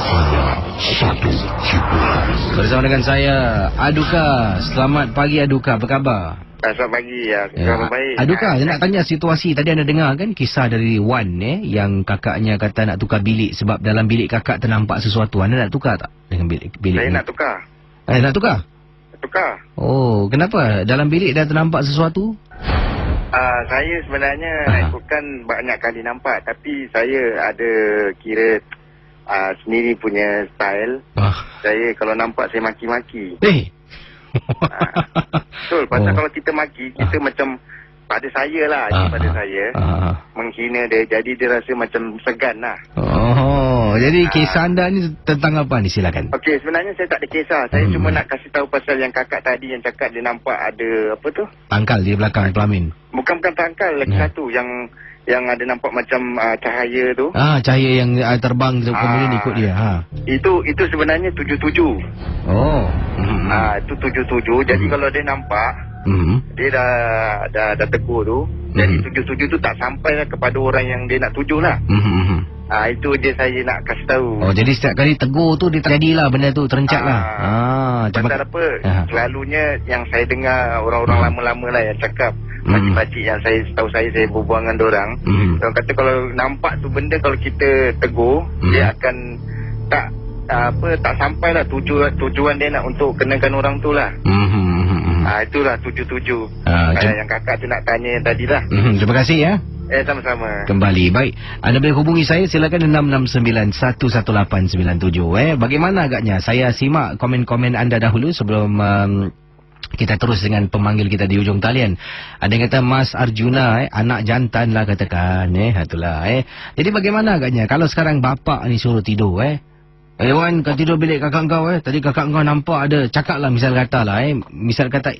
hanya satu hiburan. Bersama dengan saya, Aduka. Selamat pagi Aduka, apa khabar? Selamat pagi, selamat baik. Aduka, saya nak tanya situasi. Tadi anda dengar kan kisah dari Wan yang kakaknya kata nak tukar bilik sebab dalam bilik kakak ternampak sesuatu. Anda nak tukar tak dengan bilik Saya ni? nak tukar. Nak tukar? Tukar. Oh, kenapa? Dalam bilik dah ternampak sesuatu? Saya sebenarnya ikutkan banyak kali nampak, tapi saya ada kira sendiri punya style. Saya kalau nampak saya maki-maki. Betul, pasal kalau kita maki, kita macam pada saya lah, pada saya menghina dia, jadi dia rasa macam segan lah. Jadi kisah anda ni tentang apa ni, silakan. Okey, sebenarnya saya tak ada kisah. Saya cuma nak kasih tahu pasal yang kakak tadi yang cakap dia nampak ada apa tu? Tangkal di belakang pelamin. Bukan tangkal, lagi satu yang ada nampak macam cahaya tu. Cahaya yang terbang kemudian ikut dia. Itu sebenarnya 77. Itu 77. Jadi kalau dia nampak dia dah tegur tu. Jadi 77 tu tak sampai lah kepada orang yang dia nak tuju lah. Itu dia saya nak kasih tahu. Jadi setiap kali tegur tu dia terjadilah benda tu, terencat lah. Pasal apa? Selalunya yang saya dengar orang-orang lama-lama lah yang cakap, pakcik-pakcik yang setahu saya berbual dengan dorang. Orang kata kalau nampak tu benda, kalau kita tegur, dia akan tak sampai lah tujuan dia nak untuk kenakan orang tu lah. Itulah 77. Yang kakak tu nak tanya yang tadi lah. Terima kasih ya. Sama-sama. Kembali. Baik. Anda boleh hubungi saya. Silakan 669-11897. Bagaimana agaknya? Saya simak komen-komen anda dahulu sebelum kita terus dengan pemanggil kita di ujung talian. Ada yang kata Mas Arjuna, anak jantan lah katakan. Itulah. Jadi bagaimana agaknya? Kalau sekarang bapa ni suruh tidur. Wan, kau tidur bilik kakak kau. Tadi kakak kau nampak ada. Cakap lah misal kata lah. Misal kata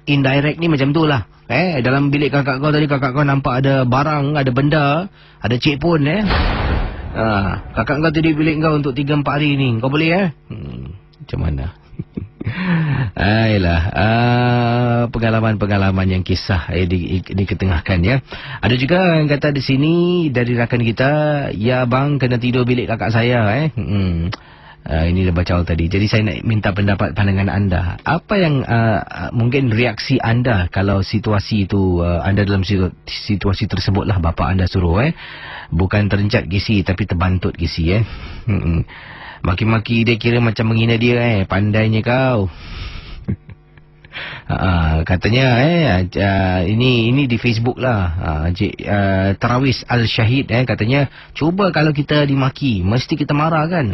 indirect ni macam tu lah. Dalam bilik kakak kau tadi kakak kau nampak ada barang, ada benda, ada cik pun kakak kau tadi bilik kau untuk 3-4 hari ni. Kau boleh macam mana? Ayolah, pengalaman-pengalaman yang kisah diketengahkan ya. Ada juga yang kata di sini dari rakan kita, ya bang kena tidur bilik kakak saya ini dah baca tadi. Jadi saya nak minta pendapat pandangan anda. Apa yang mungkin reaksi anda kalau situasi itu anda dalam situasi tersebutlah bapa anda suruh bukan terencat gisi tapi terbantut gisi maki-maki dia kira macam menghina dia pandainya kau. Katanya ini di Facebook lah. Tarawis Al-Syahid katanya cuba kalau kita dimaki mesti kita marah kan.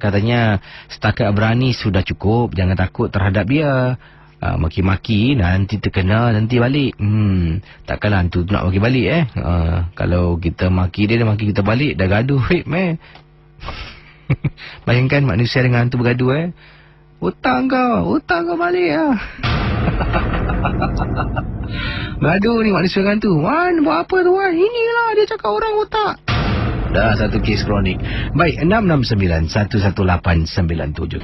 Katanya setakat berani sudah cukup, jangan takut terhadap dia. Maki-maki nanti terkena nanti balik. Takkanlah hantu nak maki balik kalau kita maki dia maki kita balik, dah gaduh Bayangkan manusia dengan hantu bergaduh Hutang kau balik Gaduh ni manusia dengan hantu. Wan, buat apa tu Wan? Inilah dia cakap orang otak. Dah satu kes kronik. Baik, 669-11897.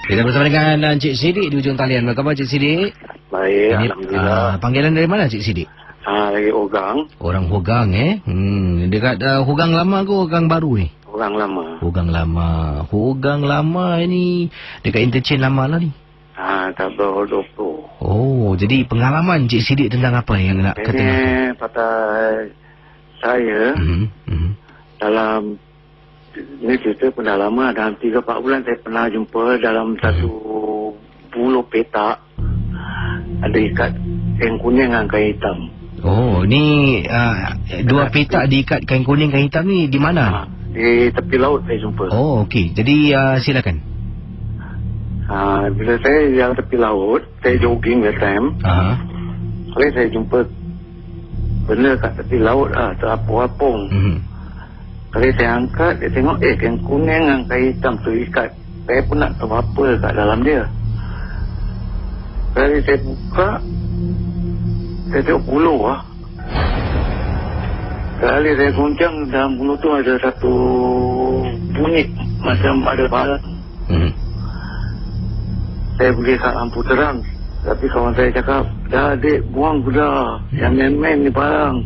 Kita bersama dengan Cik Sidik di ujung talian. Apa khabar Cik Sidik? Baik, alhamdulillah. Panggilan dari mana Cik Sidik? Lagi Hogang. Orang Hogang dekat Hogang lama ke Hogang baru ni? Hogang lama. Hogang lama ni dekat interchange lama lah ni. Tak berhodopo. Oh, jadi pengalaman Cik Siddiq tentang apa yang nak ketengahkan? Pasal saya dalam ini cerita pendalaman dalam 3-4 bulan saya pernah jumpa dalam satu buluh petak ada ikat kain kuning dengan kain hitam. Oh, ni dua petak diikat kain kuning kain hitam ni di mana? Di tepi laut saya jumpa. Oh, okey. Jadi silakan. Bila saya yang tepi laut, saya jogging that time. Kali saya jumpa benda kat tepi laut terapung-apung. Kali saya angkat, dia tengok kain kuning dengan kain hitam tu ikat. Saya pun nak tahu apa kat dalam dia. Kali saya buka, saya tengok buluh Kali saya goncang, dalam buluh tu ada satu bunyi macam ada barang. Saya pergi kat lampu terang. Tapi kawan saya cakap, dah adik buang sudah. Yang main-main ni barang.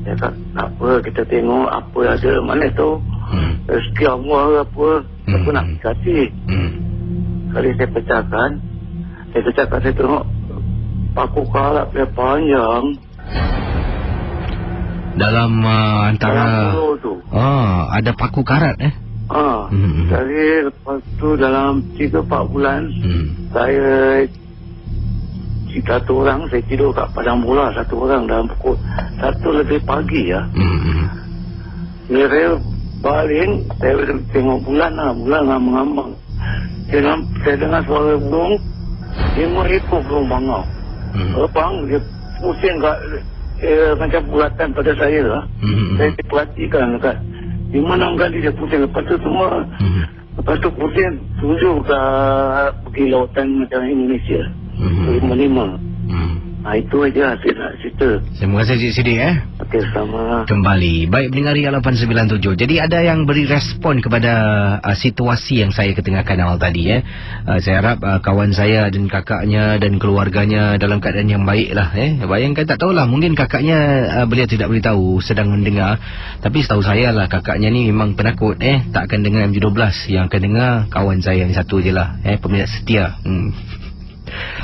Saya cakap, tak apa, kita tengok apa ada. Mana tu? Rezeki Allah ke apa. Apa nak kasih. Kali saya pecahkan, saya tengok paku karat dia panjang. Dalam antara dalam tu. Ada paku karat Jadi lepas tu dalam 3-4 bulan saya satu orang, saya tidur kat padang bola satu orang dalam pukul 1 lebih pagi Bila saya baling, saya tengok bulan ngambang-ngambang. Saya dengar suara burung 5 ekor burung bangau. Terbang, dia pusing kat macam bulatan pada saya Saya perhatikan dekat di mana kali dia pusing. Lepas tu semua lepas tu pusing tuju pergi lautan macam Indonesia 5-5. Itu aja saya nak cerita. Terima kasih Cik Siddiq Okey, sama. Kembali. Baik, pendengar 897. Jadi ada yang beri respon kepada situasi yang saya ketengahkan awal tadi Saya harap kawan saya dan kakaknya dan keluarganya dalam keadaan yang baik lah Bayangkan, tak tahulah, mungkin kakaknya beliau tidak beritahu sedang mendengar. Tapi setahu saya lah kakaknya ni memang penakut tak akan dengar MJ12. Yang akan dengar kawan saya ni satu je lah peminat setia.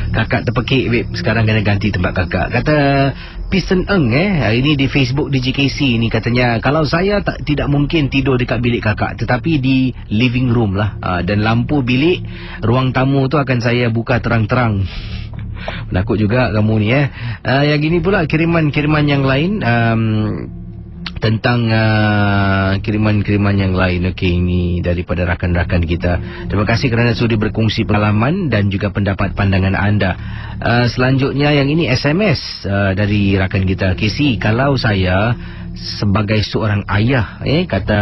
Kakak terpekik, babe. Sekarang kena ganti tempat kakak. Kata Pisen Eng ini di Facebook DJKC ni, katanya kalau saya tidak mungkin tidur dekat bilik kakak, tetapi di living room lah. Dan lampu bilik ruang tamu tu akan saya buka terang-terang. Penakut juga kamu ni Yang gini pula kiriman-kiriman yang lain tentang kiriman-kiriman yang lain. Okey, ini daripada rakan-rakan kita. Terima kasih kerana sudi berkongsi pengalaman dan juga pendapat pandangan anda. Selanjutnya yang ini SMS dari rakan kita, Casey. Kalau saya sebagai seorang ayah kata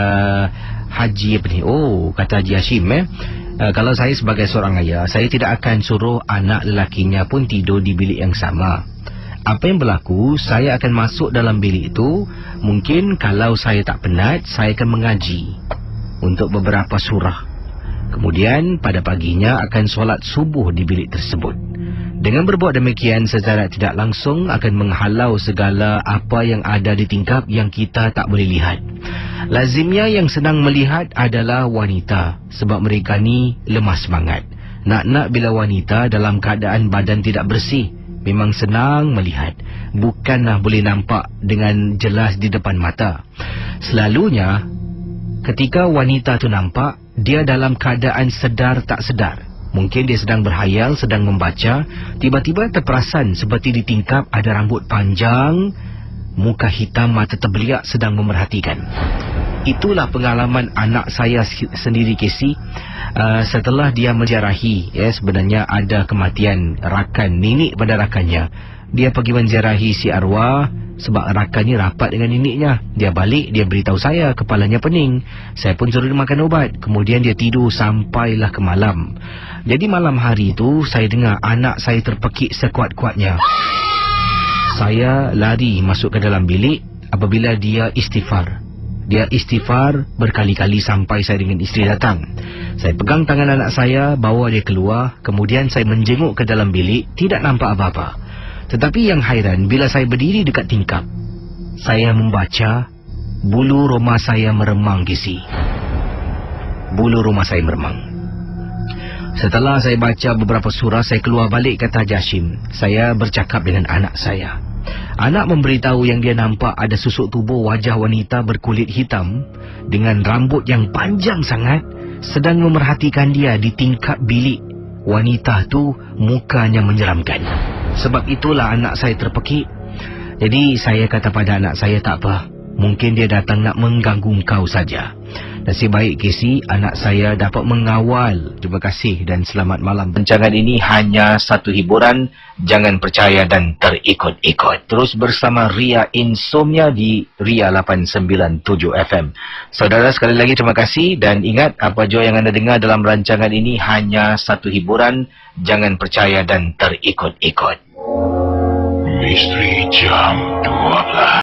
Haji apa ni? Kata Haji Hashim kalau saya sebagai seorang ayah, saya tidak akan suruh anak lelakinya pun tidur di bilik yang sama. Apa yang berlaku, saya akan masuk dalam bilik itu. Mungkin kalau saya tak penat, saya akan mengaji untuk beberapa surah. Kemudian pada paginya akan solat subuh di bilik tersebut. Dengan berbuat demikian secara tidak langsung akan menghalau segala apa yang ada di tingkap yang kita tak boleh lihat. Lazimnya yang senang melihat adalah wanita, sebab mereka ni lemah semangat. Nak-nak bila wanita dalam keadaan badan tidak bersih, memang senang melihat, bukanlah boleh nampak dengan jelas di depan mata. Selalunya ketika wanita tu nampak, dia dalam keadaan sedar tak sedar. Mungkin dia sedang berhayal, sedang membaca. Tiba-tiba terperasan seperti di tingkap ada rambut panjang, muka hitam, mata terbeliak, sedang memerhatikan. Itulah pengalaman anak saya sendiri, Casey. Setelah dia menziarahi, sebenarnya ada kematian rakan, nenek pada rakannya. Dia pergi menziarahi si arwah sebab rakan ni rapat dengan neneknya. Dia balik, dia beritahu saya kepalanya pening. Saya pun suruh dia makan ubat. Kemudian dia tidur sampailah ke malam. Jadi malam hari itu saya dengar anak saya terpekik sekuat-kuatnya. Saya lari masuk ke dalam bilik apabila dia istighfar. Dia istighfar berkali-kali sampai saya dengan isteri datang. Saya pegang tangan anak saya, bawa dia keluar. Kemudian saya menjenguk ke dalam bilik, tidak nampak apa-apa. Tetapi yang hairan, bila saya berdiri dekat tingkap, saya membaca, bulu roma saya meremang, Casey. Bulu roma saya meremang. Setelah saya baca beberapa surah, saya keluar balik ke Taj Hashim. Saya bercakap dengan anak saya. Anak memberitahu yang dia nampak ada susuk tubuh wajah wanita berkulit hitam dengan rambut yang panjang sangat sedang memerhatikan dia di tingkap bilik. Wanita tu mukanya menyeramkan. Sebab itulah anak saya terpekik. Jadi saya kata pada anak saya, tak apa, mungkin dia datang nak mengganggu kau saja. Nasib baik, Casey, anak saya dapat mengawal. Terima kasih dan selamat malam. Rancangan ini hanya satu hiburan. Jangan percaya dan terikut-ikut. Terus bersama Ria Insomnia di Ria 897 FM. Saudara, sekali lagi terima kasih. Dan ingat, apa jua yang anda dengar dalam rancangan ini hanya satu hiburan. Jangan percaya dan terikut-ikut. Misteri Jam 12.